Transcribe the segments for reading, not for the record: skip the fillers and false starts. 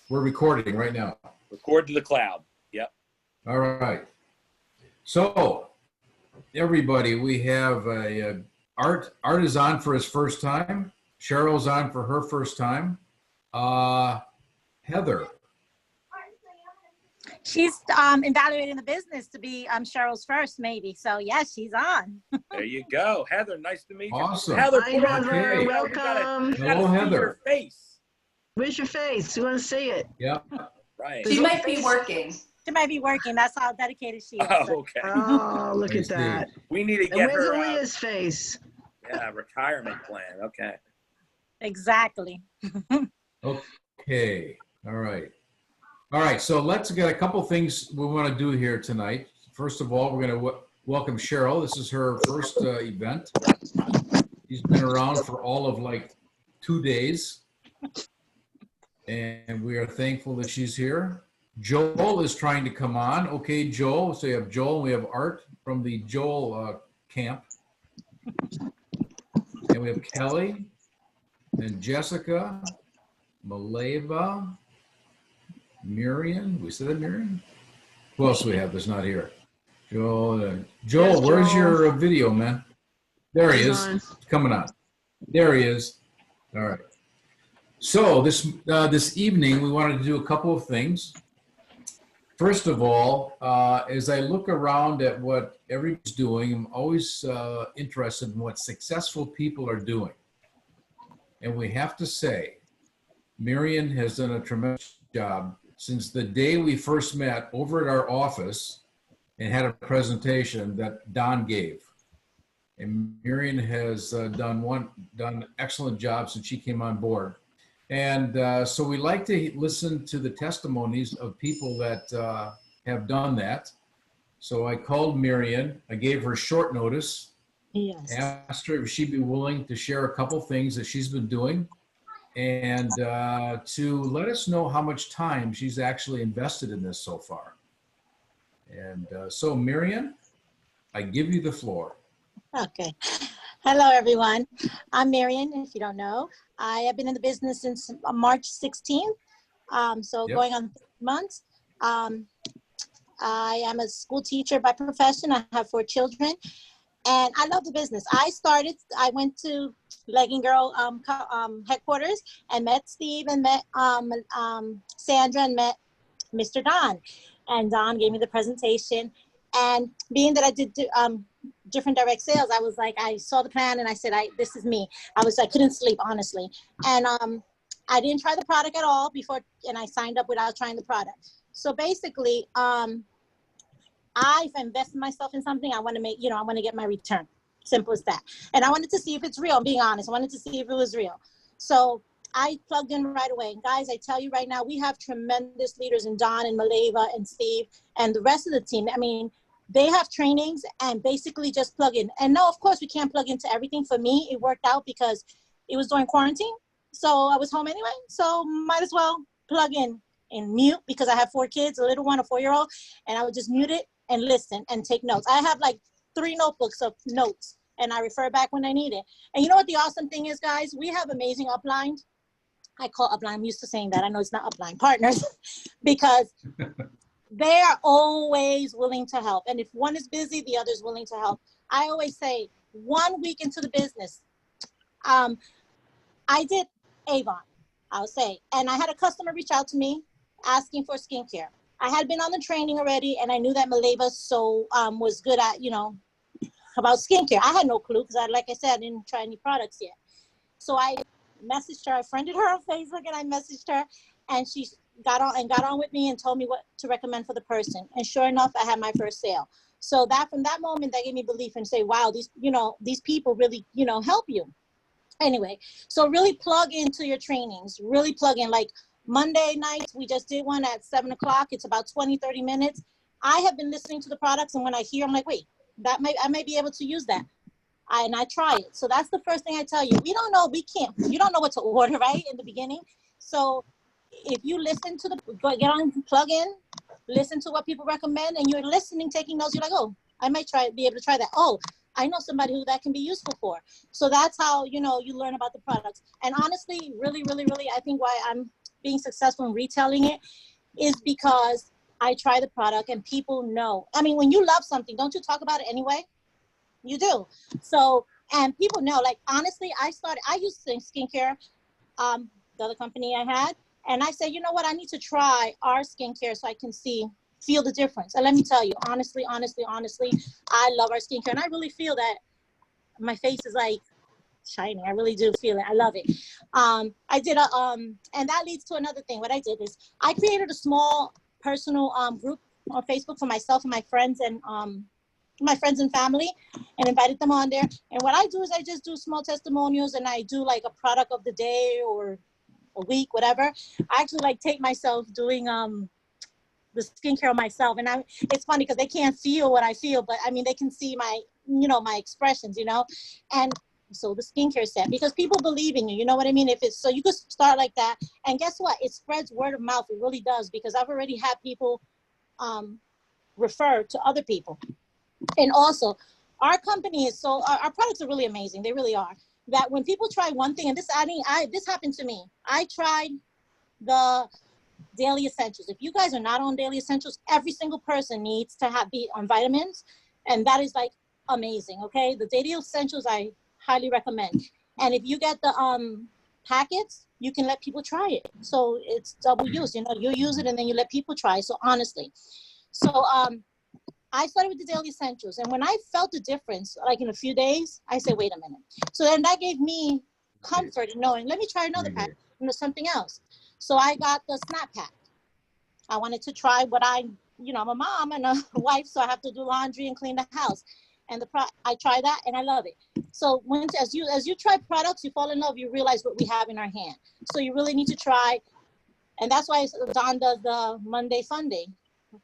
We're recording right now. Record to the cloud. Yep. All right. So, everybody, we have Art is on for his first time. Cheryl's on for her first time. Heather. She's evaluating the business to be Cheryl's first, maybe. So, yes, she's on. There you go. Heather, nice to meet you. Awesome. Heather, Hi, put on Heather. Okay. Welcome. You gotta Hello, see Heather. your face. Where's your face? We want to see it. Yeah. Right. She might be working. She might be working. That's how dedicated she is. Oh, okay. Oh, look I at that. We need to And get where's her Aaliyah's face? retirement plan. Okay. Exactly. Okay. All right. All right. So let's get a couple things we want to do here tonight. First of all, we're going to welcome Cheryl. This is her first event. She's been around for all of like 2 days. And we are thankful that she's here. Joel is trying to come on. Okay, Joel. So you have Joel and we have Art from the Joel camp. And we have Kelly and Jessica, Maleva, Mirian. We said that, Mirian? Who else do we have that's not here? Joel. Joel, Yes, where's Joel. your video, man? There he He's is. on. Coming on. There he is. All right. So this evening, we wanted to do a couple of things. First of all, as I look around at what everybody's doing, I'm always interested in what successful people are doing. And we have to say, Mirian has done a tremendous job since the day we first met over at our office and had a presentation that Don gave. And Mirian has done an excellent job since she came on board. And so we like to listen to the testimonies of people that have done that. So I called Mirian. I gave her short notice. Yes. Asked her if she'd be willing to share a couple things that she's been doing and to let us know how much time she's actually invested in this so far. And so Mirian, I give you the floor. Okay. Hello, everyone. I'm Mirian, if you don't know. I have been in the business since March 16th, so Yep. going on 3 months. I am a school teacher by profession. I have 4 children, and I love the business. I went to Legging Girl headquarters and met Steve and met Sandra and met Mr. Don. And Don gave me the presentation. And being that I did different direct sales, I was like, I saw the plan and I said, this is me. I couldn't sleep, honestly. And I didn't try the product at all before, and I signed up without trying the product. So basically, I've invested myself in something. I want to make, I want to get my return. Simple as that. And I wanted to see if it's real. I'm being honest. I wanted to see if it was real. So I plugged in right away. And guys, I tell you right now, we have tremendous leaders in Don and Maleva and Steve and the rest of the team. I mean, they have trainings and basically just plug in. And no, of course, we can't plug into everything. For me, it worked out because it was during quarantine. So I was home anyway. So might as well plug in and mute because I have 4 kids, a little one, a 4-year-old, and I would just mute it and listen and take notes. I have like 3 notebooks of notes and I refer back when I need it. And you know what the awesome thing is, guys? We have amazing upline. I call upline, I'm used to saying that. I know it's not upline, partners, because they are always willing to help. And if one is busy, the other is willing to help. I always say 1 week into the business, I did Avon, I'll say. And I had a customer reach out to me asking for skincare. I had been on the training already and I knew that Maleva was good at, about skincare. I had no clue because like I said, I didn't try any products yet. So I messaged her, I friended her on Facebook and I messaged her and she got on with me and told me what to recommend for the person. And sure enough, I had my first sale. So from that moment, that gave me belief and say, wow, these people really, help you. Anyway, so really plug into your trainings, really plug in. Like Monday nights, we just did one at 7 o'clock. It's about 20-30 minutes. I have been listening to the products and when I hear, I'm like, wait, I may be able to use that. And I try it. So that's the first thing I tell you. You don't know what to order, right? In the beginning. So if you listen to get on, plug in, listen to what people recommend, and you're listening, taking notes, you're like, oh, I might be able to try that. Oh, I know somebody who that can be useful for. So that's how, you learn about the products. And honestly, really, really, really, I think why I'm being successful in retailing it is because I try the product and people know. I mean, when you love something, don't you talk about it anyway? You do. So, and people know, like, honestly, I used skincare, the other company I had, and I said, you know what, I need to try our skincare so I can feel the difference. And let me tell you, honestly, I love our skincare. And I really feel that my face is like shining. I really do feel it. I love it. I did and that leads to another thing. What I did is I created a small personal group on Facebook for myself and my friends and family, and invited them on there. And what I do is I just do small testimonials, and I do like a product of the day or a week, whatever. I actually like take myself doing the skincare myself, and it's funny because they can't feel what I feel, but I mean they can see my my expressions, and so the skincare set, because people believe in you, you know what I mean? If it's so, you could start like that, and guess what? It spreads word of mouth. It really does, because I've already had people refer to other people. And also, our company is our products are really amazing. They really are. That when people try one thing, and this happened to me. I tried the daily essentials. If you guys are not on daily essentials, every single person needs to be on vitamins, and that is like amazing. Okay, the daily essentials I highly recommend. And if you get the packets, you can let people try it. So it's double use. You use it and then you let people try. So honestly, I started with the daily essentials, and when I felt the difference, like in a few days, I said, wait a minute. So then that gave me comfort in knowing, let me try another pack, something else. So I got the snap pack. I wanted to try what I'm a mom and a wife, so I have to do laundry and clean the house. And I try that and I love it. So as you try products, you fall in love, you realize what we have in our hand. So you really need to try, and that's why Don does the Monday Fun Day.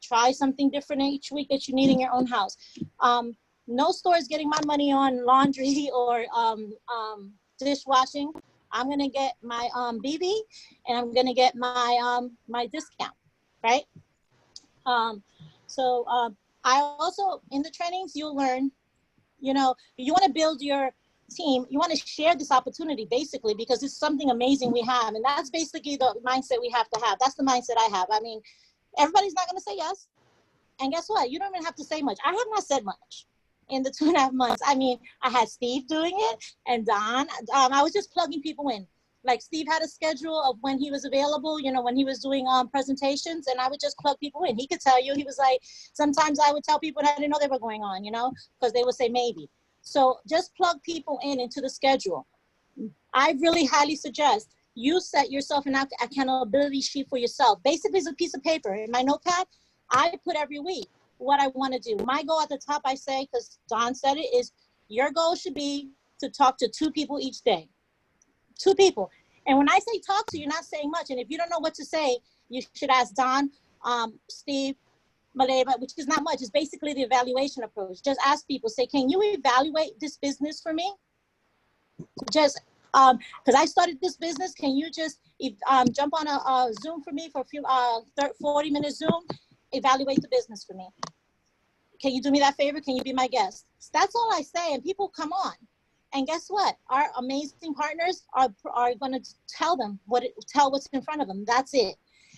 Try something different each week that you need in your own house. No store is getting my money on laundry or dishwashing. I'm gonna get my BB, and I'm gonna get my my discount, right? I also, in the trainings, you'll learn, you want to build your team. You want to share this opportunity, basically, because it's something amazing we have, and that's basically the mindset we have to have. That's the mindset I have. I mean, everybody's not going to say yes. And guess what? You don't even have to say much. I have not said much in the 2.5 months. I mean, I had Steve doing it and Don. I was just plugging people in. Like Steve had a schedule of when he was available, when he was doing presentations, and I would just plug people in. He could tell you, he was like, sometimes I would tell people and I didn't know they were going on, because they would say maybe. So just plug people into the schedule. I really highly suggest you set yourself an accountability sheet for yourself. Basically, it's a piece of paper. In my notepad, I put every week what I want to do. My goal at the top, I say, because Don said it, is your goal should be to talk to 2 people each day. 2 people. And when I say talk to, you're not saying much. And if you don't know what to say, you should ask Don, Steve, Maleva, which is not much. It's basically the evaluation approach. Just ask people, say, can you evaluate this business for me? Just because I started this business, can you just jump on a Zoom for me for a few 40-minute Zoom, evaluate the business for me? Can you do me that favor? Can you be my guest? That's all I say, and people come on. And guess what? Our amazing partners are going to tell what's in front of them. That's it.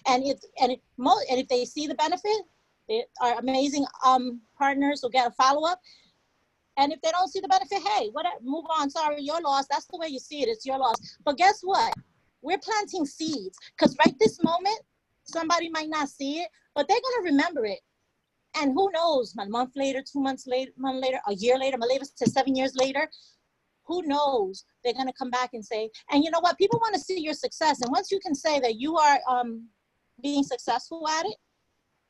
And if they see the benefit, our amazing partners will get a follow-up. And if they don't see the benefit, hey, move on. Sorry, your loss. That's the way you see it. It's your loss. But guess what? We're planting seeds, because right this moment, somebody might not see it, but they're going to remember it. And who knows, a month later, 2 months later, month later, a year later, Maleva to 7 years later, who knows? They're going to come back and say, and you know what? People want to see your success. And once you can say that you are being successful at it,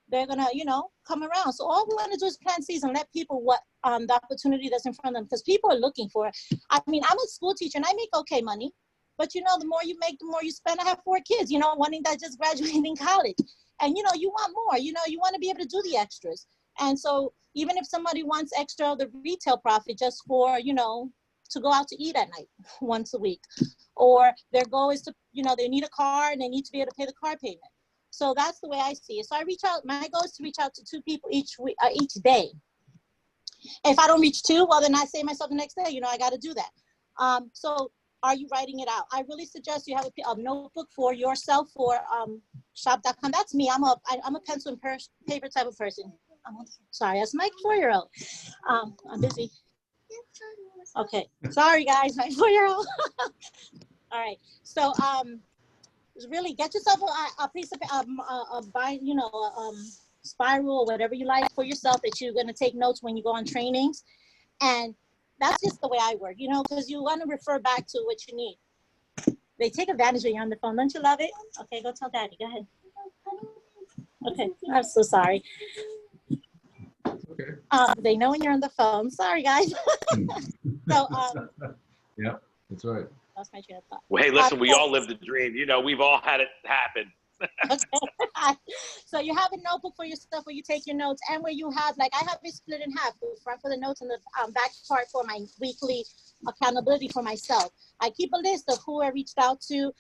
they're going to, come around. So all we want to do is plant seeds and let people what the opportunity that's in front of them, because people are looking for it. I mean, I'm a school teacher and I make okay money, but the more you make, the more you spend. I have 4 kids, one that just graduated in college. And, you want more, you want to be able to do the extras. And so even if somebody wants extra of the retail profit just for, to go out to eat at night once a week, or their goal is to, they need a car and they need to be able to pay the car payment. So that's the way I see it. So I reach out, my goal is to reach out to 2 people each week, each day. If I don't reach 2, well, then I say to myself the next day, I got to do that. So are you writing it out? I really suggest you have a notebook for yourself for shop.com. That's me. I'm a pencil and paper type of person. Sorry, that's my 4-year-old. I'm busy. Okay, sorry guys, my 4-year-old. All right, so really get yourself a piece of spiral or whatever you like for yourself that you're going to take notes when you go on trainings. And that's just the way I work, because you want to refer back to what you need. They take advantage when you're on the phone. Don't you love it? Okay, go tell daddy. Go ahead. Okay, I'm so sorry. Okay. They know when you're on the phone. Sorry, guys. So, yeah, that's right. that's my train of thought. Well, hey, listen, we all lived the dream. We've all had it happen. Okay. So you have a notebook for your stuff where you take your notes, and where you have, like, I have it split in half, the front for the notes and the back part for my weekly accountability for myself. I keep a list of who I reached out to,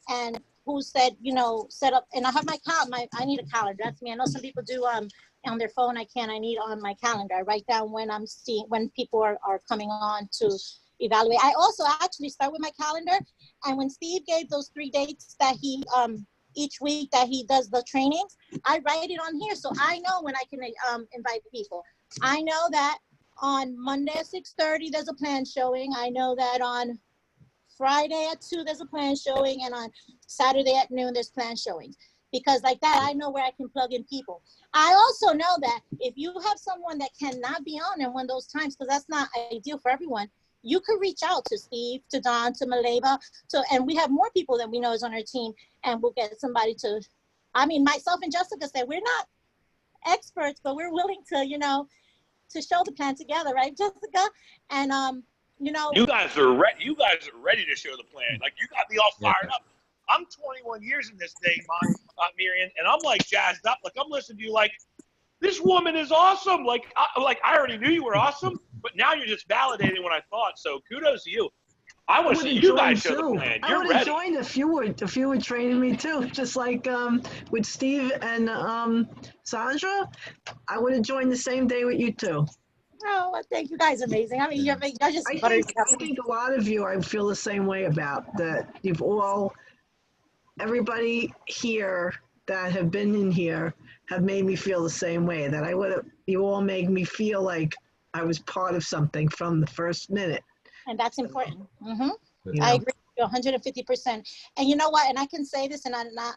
and who said, set up, and I have I need a calendar. That's me. I know some people do on their phone. I need on my calendar. I write down when when people are coming on to evaluate. I also actually start with my calendar, and when Steve gave those 3 dates that he each week that he does the trainings, I write it on here so I know when I can invite people. I know that on Monday at 6:30 there's a plan showing. I know that on Friday at 2 there's a plan showing, and on Saturday at noon there's plan showings. Because like that, I know where I can plug in people. I also know that if you have someone that cannot be on in one of those times, because that's not ideal for everyone, you could reach out to Steve, to Don, to Maleva, and we have more people that we know is on our team, and we'll get somebody to, myself and Jessica said, we're not experts, but we're willing to, to show the plan together, right, Jessica? And, You guys are ready to show the plan. Like, you got me all fired up. I'm 21 years in this thing, Mirian, and I'm like jazzed up. Like, I'm listening to you like, this woman is awesome. Like I already knew you were awesome, but now you're just validating what I thought. So kudos to you. I want to see you guys show the plan. I You're would have ready. joined if you were training me too. Just like with Steve and Sandra, I would have joined the same day with you too. Oh, well, thank you guys. Amazing. You're just I think a lot of you I feel the same way about that. Everybody here that have been in here have made me feel the same way, that you all made me feel like I was part of something from the first minute. And that's important. Mm-hmm. Yeah. I agree with you 150%. And you know what? And I can say this, and I'm not,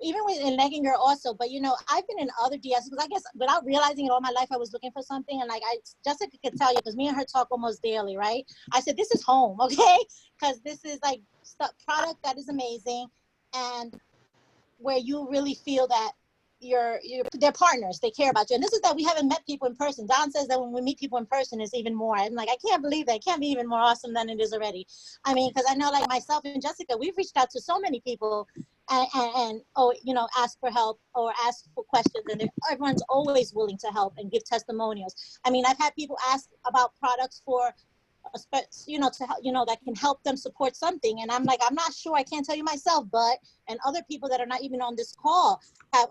even in Legging Girl also, but I've been in other DS, because I guess without realizing it all my life, I was looking for something. And Jessica could tell you, because me and her talk almost daily, right? I said, this is home, okay? Because this is like product that is amazing, and where you really feel that they're partners, they care about you. And this is that we haven't met people in person. Don says that when we meet people in person, it's even more. I'm like, I can't believe that. It can't be even more awesome than it is already. Because I know, like myself and Jessica, we've reached out to so many people and ask for help or ask for questions, and everyone's always willing to help and give testimonials. I've had people ask about products for that can help them support something, and I'm like, I'm not sure, I can't tell you myself, and other people that are not even on this call have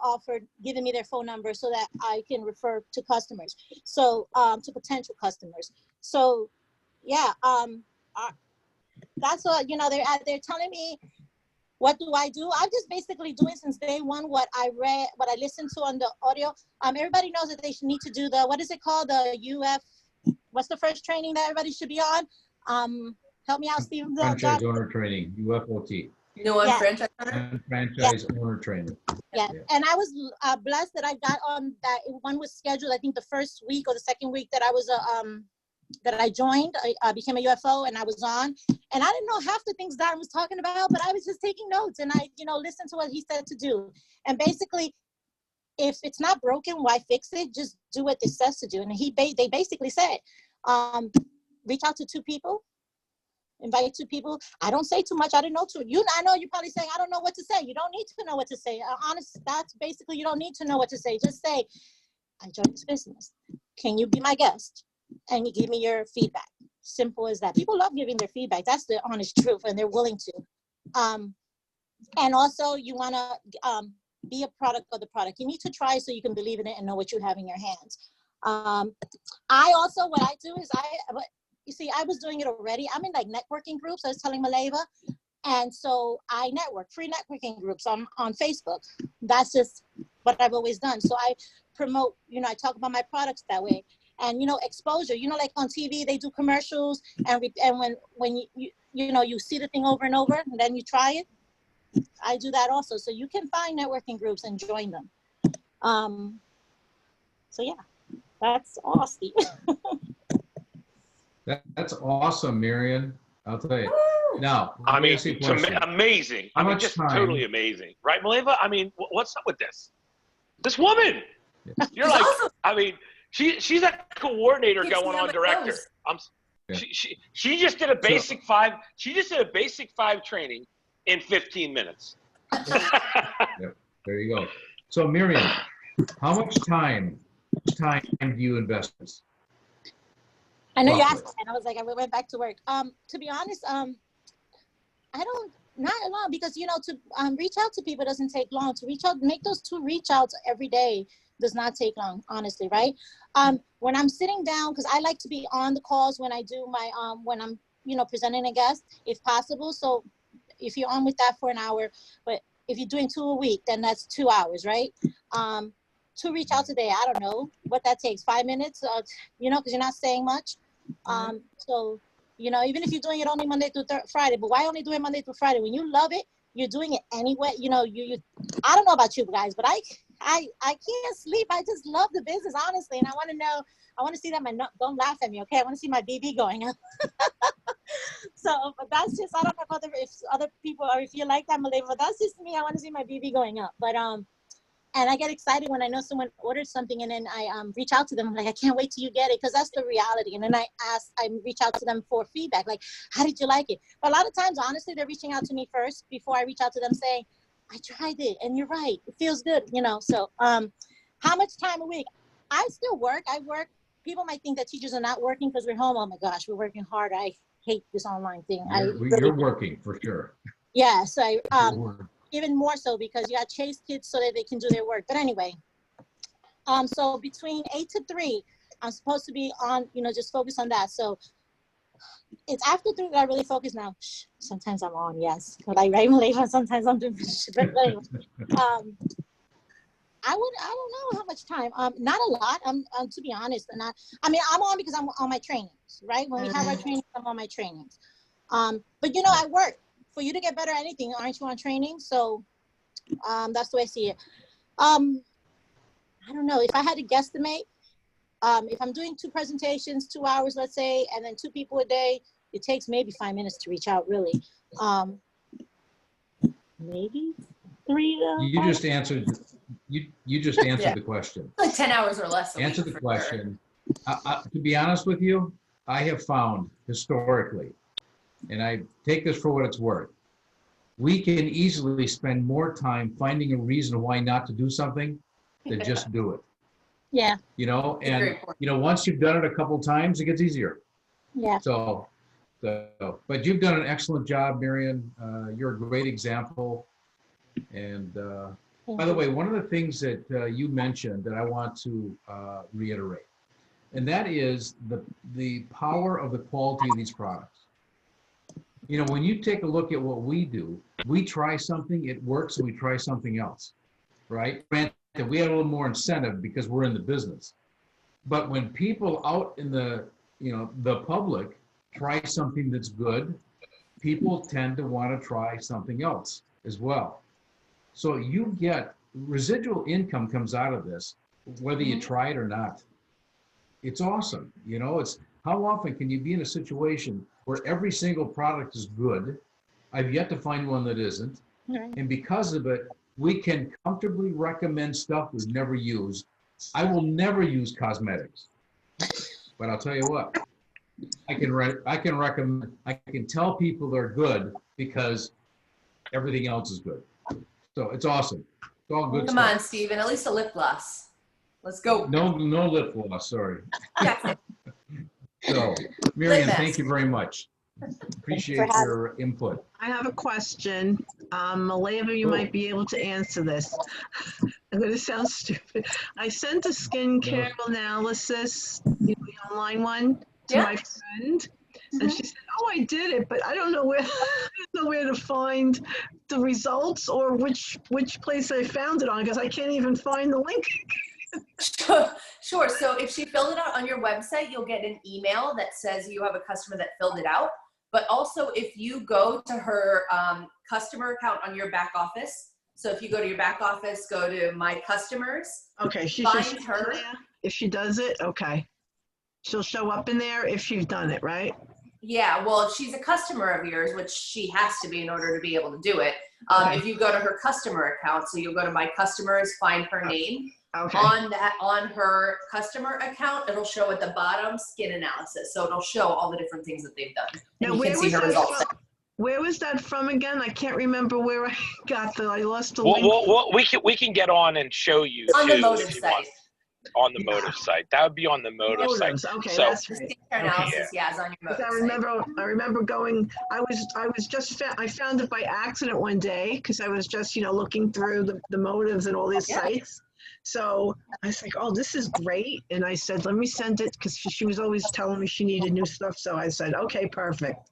given me their phone number so that I can refer to customers, to potential customers. So yeah, that's what they're telling me. What do I do? I'm just basically doing since day one what I read, what I listened to on the audio. Everybody knows that they need to do what is it called? The what's the first training that everybody should be on? Help me out, Steve. Franchise owner training, UFOT. Unfranchise owner? Franchise owner training. Yeah, and I was blessed that I got on that. One was scheduled, I think, the first week or the second week that I was that I joined. I became a UFO, and I was on. And I didn't know half the things Don was talking about, but I was just taking notes, and I, listened to what he said to do. And basically, if it's not broken, why fix it? Just do what this says to do. And they basically said, reach out to 2 people, invite 2 people. I don't say too much. I don't know I know you're probably saying, I don't know what to say. You don't need to know what to say. Honest, that's basically, you don't need to know what to say. Just say, I joined this business. Can you be my guest? And you give me your feedback. Simple as that. People love giving their feedback. That's the honest truth, and they're willing to. And also, you want to be a product of the product. You need to try so you can believe in it and know what you have in your hands. I also, what I do is you see, I was doing it already. I'm in like networking groups. I was telling Maleva. And so I network, free networking groups on Facebook. That's just what I've always done. So I promote, you know, I talk about my products that way. And, you know, exposure, you know, like on TV, they do commercials. And when you know, you see the thing over and over, and then you try it. I do that also. So you can find networking groups and join them. So yeah, that's all, Steve. That's awesome, Mirian. I'll tell you. Now, I mean, ask you a question. amazing. How I mean, much just time- totally amazing, right, Maleva? I mean, what's up with this? This woman. You're She's like, awesome. I mean, she's a coordinator Keeps going me on my director. toes. Yeah. She just did a basic five. She just did a basic 5 training in 15 minutes. Yep, there you go. So, Miriam, how much time do you invest in this? I know you Roughly. asked, and I was like, I went back to work. To be honest, not long, because you know, to reach out to people doesn't take long. To reach out, make those 2 reach outs every day does not take long, honestly, right? When I'm sitting down, because I like to be on the calls when I do my when I'm, you know, presenting a guest, if possible. So if you're on with that for an hour, but if you're doing 2 a week, then that's 2 hours, right? 2 reach outs a day. I don't know what that takes, 5 minutes, you know, because you're not saying much. So, you know, even if you're doing it only Monday through Friday, but why only do it Monday through Friday? When you love it, you're doing it anyway. You know, you I don't know about you guys, but I can't sleep. I just love the business, honestly. And I want to see that don't laugh at me, okay? I want to see my BB going up. So, but that's just, I don't know if other people, or if you like that, Malay, but that's just me. I want to see my BB going up. But, and I get excited when I know someone orders something, and then I reach out to them. I'm like, I can't wait till you get it, because that's the reality. And then I reach out to them for feedback, like, how did you like it? But a lot of times, honestly, they're reaching out to me first before I reach out to them saying, I tried it, and you're right, it feels good, you know. So how much time a week? I still work. I work. People might think that teachers are not working because we're home. Oh my gosh, we're working hard. I hate this online thing. You're working for sure. Yeah, so You're working. even more so, because you got to chase kids so that they can do their work. But anyway, so between 8 to 3, I'm supposed to be on, you know, just focus on that. So it's after 3 that I really focus now. Sometimes I'm on, yes, but I write late, and sometimes I'm doing but anyway, I don't know how much time. Not a lot. To be honest, and I mean, I'm on because I'm on my trainings, right? When we have our trainings, I'm on my trainings. But you know, I work. For you to get better at anything, aren't you on training? So that's the way I see it. I don't know, if I had to guesstimate, if I'm doing 2 presentations, 2 hours, let's say, and then 2 people a day, it takes maybe 5 minutes to reach out, really. Maybe 3. You just answered. You just answered the question. Like 10 hours or less. Answer the question. To be honest with you, I have found historically, and I take this for what it's worth, we can easily spend more time finding a reason why not to do something than just do it. Yeah. You know, and you know, once you've done it a couple times, it gets easier. Yeah. So, but you've done an excellent job, Mirian. You're a great example. And by the way, one of the things that you mentioned that I want to reiterate, and that is the power of the quality of these products. You know, when you take a look at what we do, we try something, it works, and we try something else, right? Granted, we have a little more incentive because we're in the business. But when people out in the, you know, the public try something that's good, people tend to want to try something else as well. So you get residual income comes out of this, whether you try it or not. It's awesome. You know, it's how often can you be in a situation where every single product is good? I've yet to find one that isn't. Right. And because of it, we can comfortably recommend stuff we've never used. I will never use cosmetics, but I'll tell you what, I can recommend, I can tell people they're good because everything else is good. So it's awesome. It's all good Come stuff. on, Steven, at least a lip gloss. Let's go. No lip gloss, sorry. That's it. So, Mirian, Lip thank mask. you very much. Appreciate your input. I have a question. Maleva, you might be able to answer this. I'm going to sound stupid. I sent a skincare analysis, the online one, to my friend, and she said, "Oh, I did it, but I don't know where, I don't know where to find the results or which place I found it on, because I can't even find the link." Sure. So if she filled it out on your website, you'll get an email that says you have a customer that filled it out. But also, if you go to her customer account on your back office, so if you go to your back office, go to My Customers. Okay, she Find should her. if she does it. Okay, she'll show up in there if she's done it, right? Yeah, well, if she's a customer of yours, which she has to be in order to be able to do it, Okay. if you go to her customer account, so you'll go to My Customers, find her name. Okay. On her customer account, it'll show at the bottom skin analysis. So it'll show all the different things that they've done. And Now, you can see her results. Where was that from again? I can't remember where I got the. I lost the link. Well, we can get on and show you On the too, Motive if you site. want. On the Motive site. That would be on the Motive site. Okay, So, that's The right. skincare analysis, yeah, is on your Motive I remember going. I found it by accident one day because I was just looking through the Motives and all these sites. So I was like, "Oh, this is great," and I said, "Let me send it," because she was always telling me she needed new stuff. So I said, "Okay, perfect."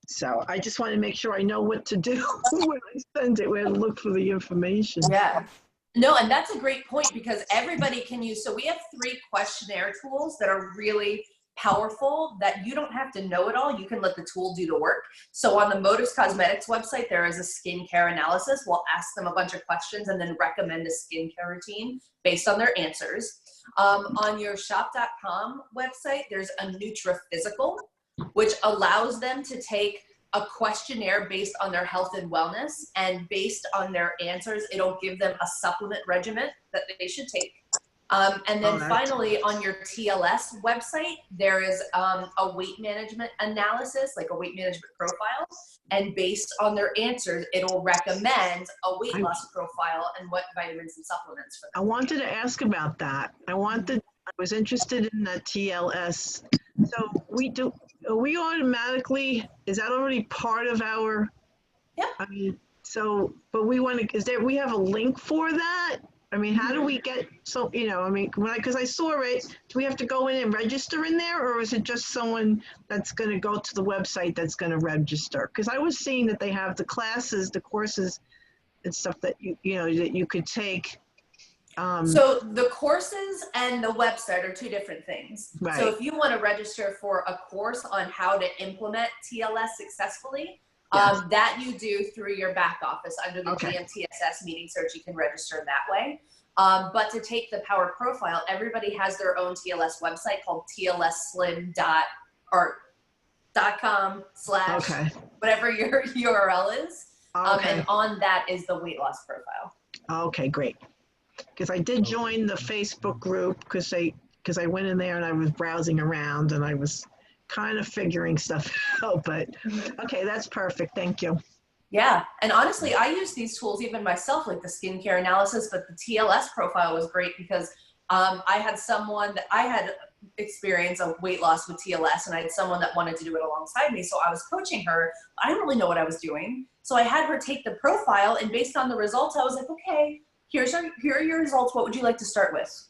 So I just want to make sure I know what to do when I send it, where to look for the information. Yeah. No, and that's a great point because everybody can use, so we have 3 questionnaire tools that are really powerful that you don't have to know it all. You can let the tool do the work. So on the Motives Cosmetics website, there is a skincare analysis. We'll ask them a bunch of questions and then recommend a skincare routine based on their answers. On your shop.com website, there's a Nutraphysical, which allows them to take a questionnaire based on their health and wellness, and based on their answers, it'll give them a supplement regimen that they should take. And then finally, on your TLS website, there is a weight management analysis, like a weight management profile. And based on their answers, it'll recommend a weight loss profile and what vitamins and supplements for them. I wanted to ask about that. I was interested in that TLS. So we automatically, is that already part of our? Yeah. I mean, so, but we want to, we have a link for that? I mean, how do we get, because I saw it, do we have to go in and register in there, or is it just someone that's going to go to the website that's going to register? Because I was seeing that they have the classes, the courses and stuff that that you could take. So the courses and the website are 2 different things. Right. So if you want to register for a course on how to implement TLS successfully, that you do through your back office under the GMTSS meeting search. You can register that way. But to take the Power Profile, everybody has their own TLS website called tlsslim.com/ whatever your URL is. And on that is the weight loss profile. Okay, great. Because I did join the Facebook group because I went in there and I was browsing around and I was kind of figuring stuff out, but okay, that's perfect. Thank you. Yeah. And honestly, I use these tools even myself, like the skincare analysis, but the TLS profile was great because I had someone that I had experienced a weight loss with TLS, and I had someone that wanted to do it alongside me. So I was coaching her. I didn't really know what I was doing. So I had her take the profile, and based on the results, I was like, okay, here are your results. What would you like to start with?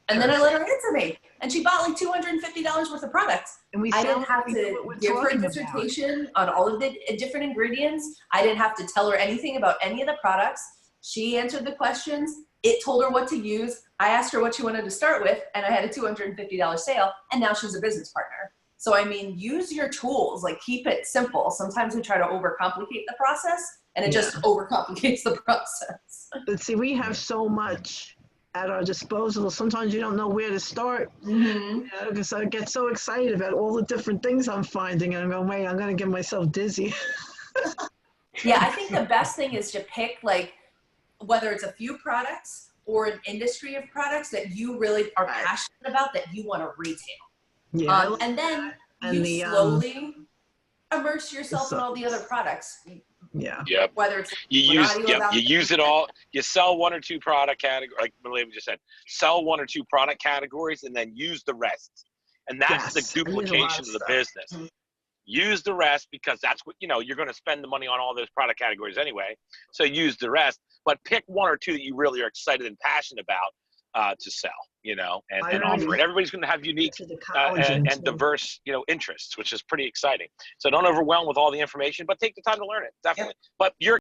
And then I let her answer me. And she bought like $250 worth of products. And I didn't have to give her a dissertation on all of the different ingredients. I didn't have to tell her anything about any of the products. She answered the questions. It told her what to use. I asked her what she wanted to start with, and I had a $250 sale, and now she's a business partner. So, I mean, use your tools, like keep it simple. Sometimes we try to overcomplicate the process, and it just overcomplicates the process. But see, we have so much at our disposal. Sometimes you don't know where to start. Because I get so excited about all the different things I'm finding, and I'm going, wait, I'm going to get myself dizzy. Yeah, I think the best thing is to pick, like, whether it's a few products or an industry of products that you really are passionate about that you want to retail. Yeah. And then you slowly immerse yourself in all the other products. Yeah. Yep. Whether it's you use it all. You sell 1 or 2 product categories, like Miriam just said. Sell 1 or 2 product categories, and then use the rest. And that's the duplication of the business. Use the rest because that's what you're going to spend the money on all those product categories anyway. So use the rest, but pick 1 or 2 that you really are excited and passionate about. to sell, you know, and I offer learned it. Everybody's going to have unique to the college and diverse, you know, interests, which is pretty exciting. So don't overwhelm with all the information, but take the time to learn it, definitely. But you're